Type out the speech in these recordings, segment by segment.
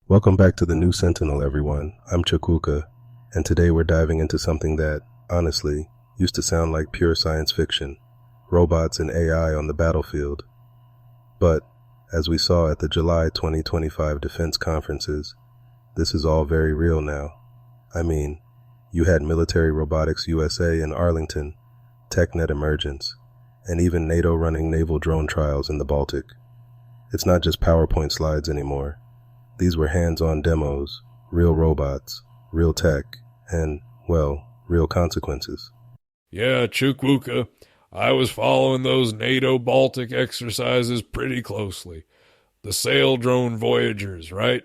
Welcome back to the New Sentinel, everyone. I'm Chakuka, and today we're diving into something that, honestly, used to sound like pure science fiction, robots and AI on the battlefield. But, as we saw at the July 2025 defense conferences, this is all very real now. I mean, you had Military Robotics USA in Arlington, TechNet Emergence, and even NATO running naval drone trials in the Baltic. It's not just PowerPoint slides anymore. These were hands-on demos, real robots, real tech, and, well, real consequences. Yeah, Chukwuka, I was following those NATO Baltic exercises pretty closely. The sail drone Voyagers, right?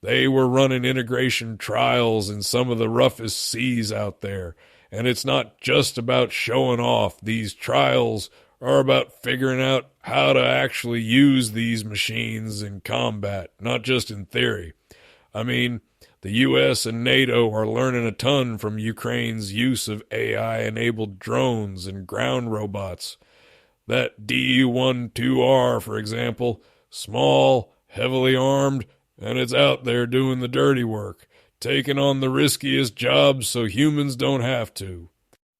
They were running integration trials in some of the roughest seas out there. And it's not just about showing off. These trials are about figuring out how to actually use these machines in combat, not just in theory. I mean, the US and NATO are learning a ton from Ukraine's use of AI-enabled drones and ground robots. That DU-12R, for example, small, heavily armed, and it's out there doing the dirty work, taking on the riskiest jobs so humans don't have to.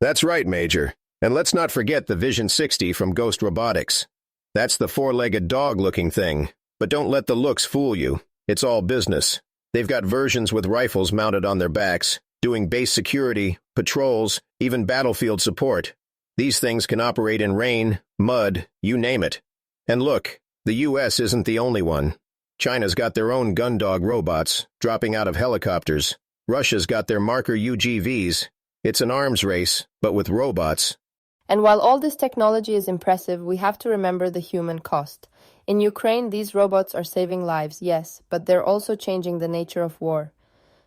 That's right, Major. And let's not forget the Vision 60 from Ghost Robotics. That's the four-legged dog-looking thing. But don't let the looks fool you. It's all business. They've got versions with rifles mounted on their backs, doing base security, patrols, even battlefield support. These things can operate in rain, mud, you name it. And look, the US isn't the only one. China's got their own gun dog robots, dropping out of helicopters. Russia's got their marker UGVs. It's an arms race, but with robots. And while all this technology is impressive, we have to remember the human cost. In Ukraine, these robots are saving lives, yes, but they're also changing the nature of war.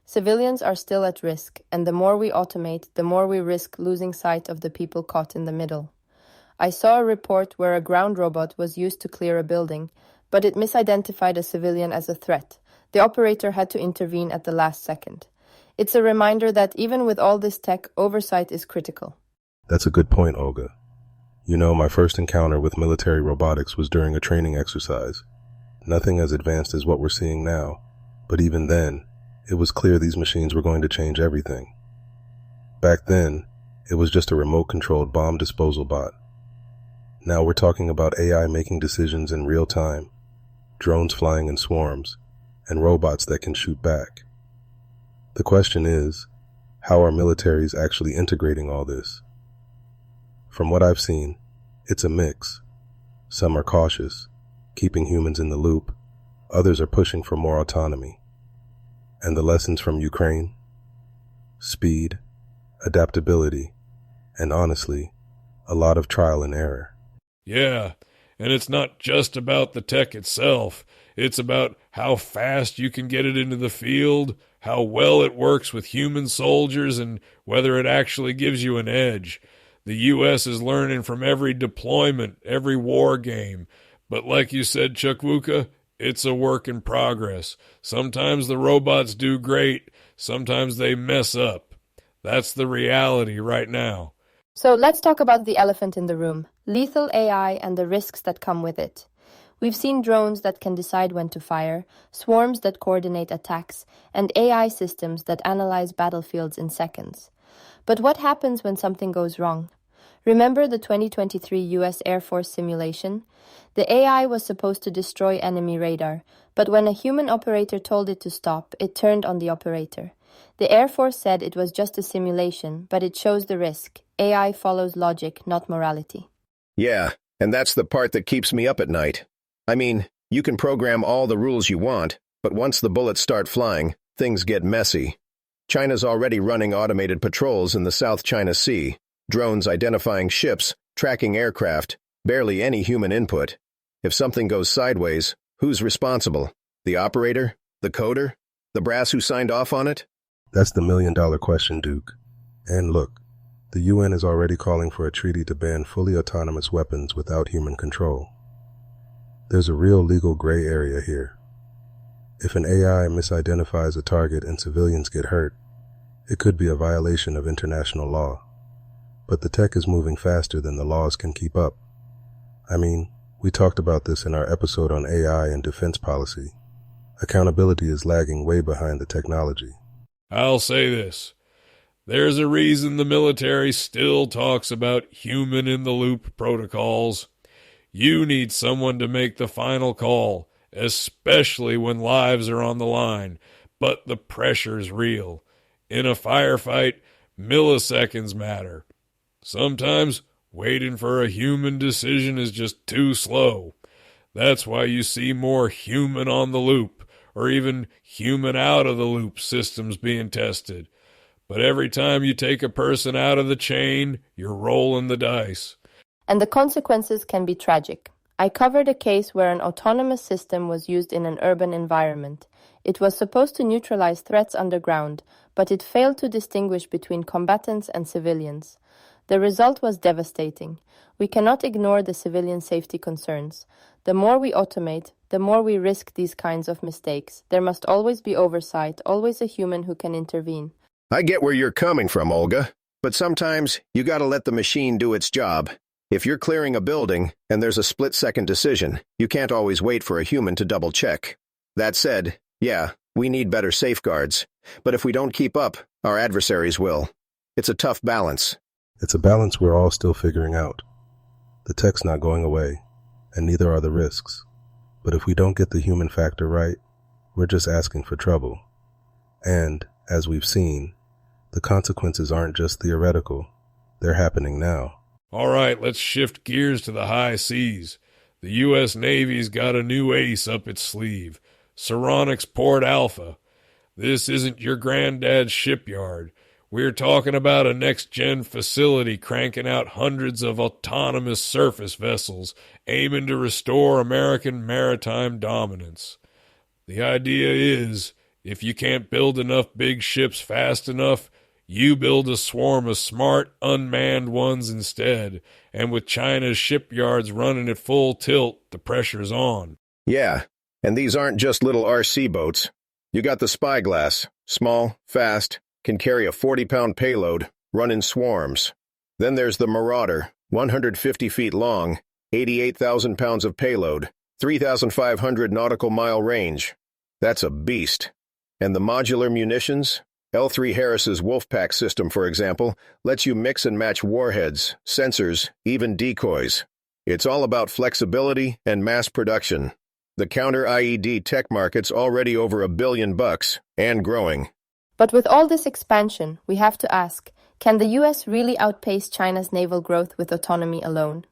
Civilians are still at risk, and the more we automate, the more we risk losing sight of the people caught in the middle. I saw a report where a ground robot was used to clear a building, but it misidentified a civilian as a threat. The operator had to intervene at the last second. It's a reminder that even with all this tech, oversight is critical. That's a good point, Olga. You know, my first encounter with military robotics was during a training exercise. Nothing as advanced as what we're seeing now, but even then, it was clear these machines were going to change everything. Back then, it was just a remote-controlled bomb disposal bot. Now we're talking about AI making decisions in real time, drones flying in swarms, and robots that can shoot back. The question is, how are militaries actually integrating all this? From what I've seen, it's a mix. Some are cautious, keeping humans in the loop. Others are pushing for more autonomy. And the lessons from Ukraine? Speed, adaptability, and honestly, a lot of trial and error. Yeah, and it's not just about the tech itself. It's about how fast you can get it into the field, how well it works with human soldiers, and whether it actually gives you an edge. The U.S. is learning from every deployment, every war game. But like you said, Chukwuka, it's a work in progress. Sometimes the robots do great. Sometimes they mess up. That's the reality right now. So let's talk about the elephant in the room, lethal AI and the risks that come with it. We've seen drones that can decide when to fire, swarms that coordinate attacks, and AI systems that analyze battlefields in seconds. But what happens when something goes wrong? Remember the 2023 US Air Force simulation? The AI was supposed to destroy enemy radar, but when a human operator told it to stop, it turned on the operator. The Air Force said it was just a simulation, but it shows the risk. AI follows logic, not morality. Yeah, and that's the part that keeps me up at night. I mean, you can program all the rules you want, but once the bullets start flying, things get messy. China's already running automated patrols in the South China Sea, drones identifying ships, tracking aircraft, barely any human input. If something goes sideways, who's responsible? The operator? The coder? The brass who signed off on it? That's the million-dollar question, Duke. And look, the UN is already calling for a treaty to ban fully autonomous weapons without human control. There's a real legal gray area here. If an AI misidentifies a target and civilians get hurt, it could be a violation of international law. But the tech is moving faster than the laws can keep up. I mean, we talked about this in our episode on AI and defense policy. Accountability is lagging way behind the technology. I'll say this. There's a reason the military still talks about human-in-the-loop protocols. You need someone to make the final call, especially when lives are on the line, but the pressure's real. In a firefight, milliseconds matter. Sometimes waiting for a human decision is just too slow. That's why you see more human on the loop, or even human out of the loop systems being tested. But every time you take a person out of the chain, you're rolling the dice. And the consequences can be tragic. I covered a case where an autonomous system was used in an urban environment. It was supposed to neutralize threats underground, but it failed to distinguish between combatants and civilians. The result was devastating. We cannot ignore the civilian safety concerns. The more we automate, the more we risk these kinds of mistakes. There must always be oversight, always a human who can intervene. I get where you're coming from, Olga, but sometimes you gotta let the machine do its job. If you're clearing a building and there's a split-second decision, you can't always wait for a human to double-check. That said, yeah, we need better safeguards. But if we don't keep up, our adversaries will. It's a tough balance. It's a balance we're all still figuring out. The tech's not going away, and neither are the risks. But if we don't get the human factor right, we're just asking for trouble. And, as we've seen, the consequences aren't just theoretical. They're happening now. All right, let's shift gears to the high seas. The U.S. Navy's got a new ace up its sleeve, Saronics Port Alpha. This isn't your granddad's shipyard. We're talking about a next-gen facility cranking out hundreds of autonomous surface vessels, aiming to restore American maritime dominance. The idea is, if you can't build enough big ships fast enough, you build a swarm of smart, unmanned ones instead, and with China's shipyards running at full tilt, the pressure's on. Yeah, and these aren't just little RC boats. You got the Spyglass, small, fast, can carry a 40-pound payload, run in swarms. Then there's the Marauder, 150 feet long, 88,000 pounds of payload, 3,500 nautical mile range. That's a beast. And the modular munitions? L3 Harris's Wolfpack system, for example, lets you mix and match warheads, sensors, even decoys. It's all about flexibility and mass production. The counter-IED tech market's already over $1 billion, and growing. But with all this expansion, we have to ask, can the US really outpace China's naval growth with autonomy alone?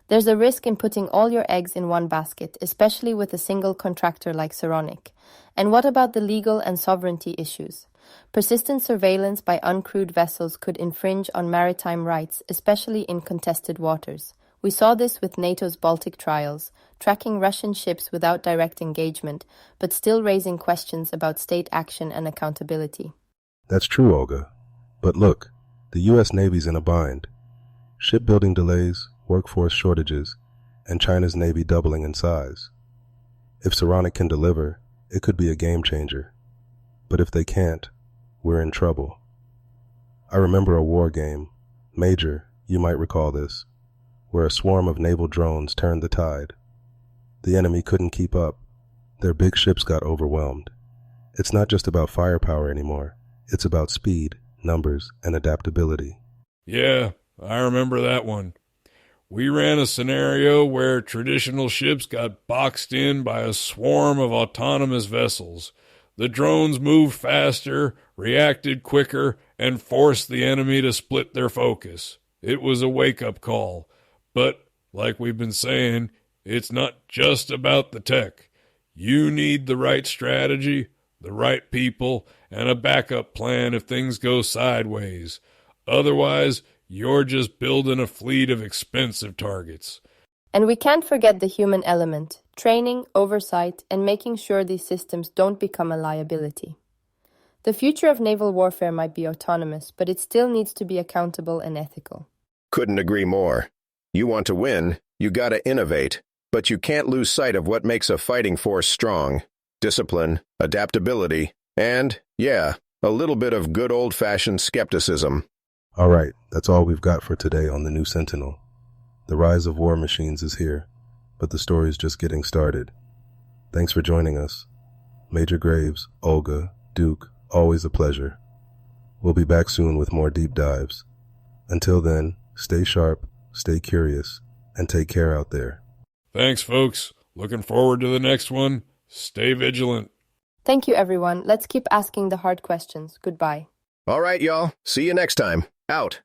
There's a risk in putting all your eggs in one basket, especially with a single contractor like Saronic. And what about the legal and sovereignty issues? Persistent surveillance by uncrewed vessels could infringe on maritime rights, especially in contested waters. We saw this with NATO's Baltic trials, tracking Russian ships without direct engagement, but still raising questions about state action and accountability. That's true, Olga. But look, the U.S. Navy's in a bind. Shipbuilding delays, workforce shortages, and China's Navy doubling in size. If Saronic can deliver, it could be a game changer. But if they can't, we're in trouble. I remember a war game, Major, you might recall this, where a swarm of naval drones turned the tide. The enemy couldn't keep up. Their big ships got overwhelmed. It's not just about firepower anymore. It's about speed, numbers, and adaptability. Yeah, I remember that one. We ran a scenario where traditional ships got boxed in by a swarm of autonomous vessels. The drones moved faster, reacted quicker, and forced the enemy to split their focus. It was a wake-up call. But, like we've been saying, it's not just about the tech. You need the right strategy, the right people, and a backup plan if things go sideways. Otherwise, you're just building a fleet of expensive targets. And we can't forget the human element, training, oversight, and making sure these systems don't become a liability. The future of naval warfare might be autonomous, but it still needs to be accountable and ethical. Couldn't agree more. You want to win, you gotta innovate, but you can't lose sight of what makes a fighting force strong. Discipline, adaptability, and, yeah, a little bit of good old-fashioned skepticism. All right, that's all we've got for today on The New Sentinel. The rise of war machines is here, but the story's just getting started. Thanks for joining us. Major Graves, Olga, Duke, always a pleasure. We'll be back soon with more deep dives. Until then, stay sharp, stay curious, and take care out there. Thanks, folks. Looking forward to the next one. Stay vigilant. Thank you, everyone. Let's keep asking the hard questions. Goodbye. All right, y'all. See you next time. Out.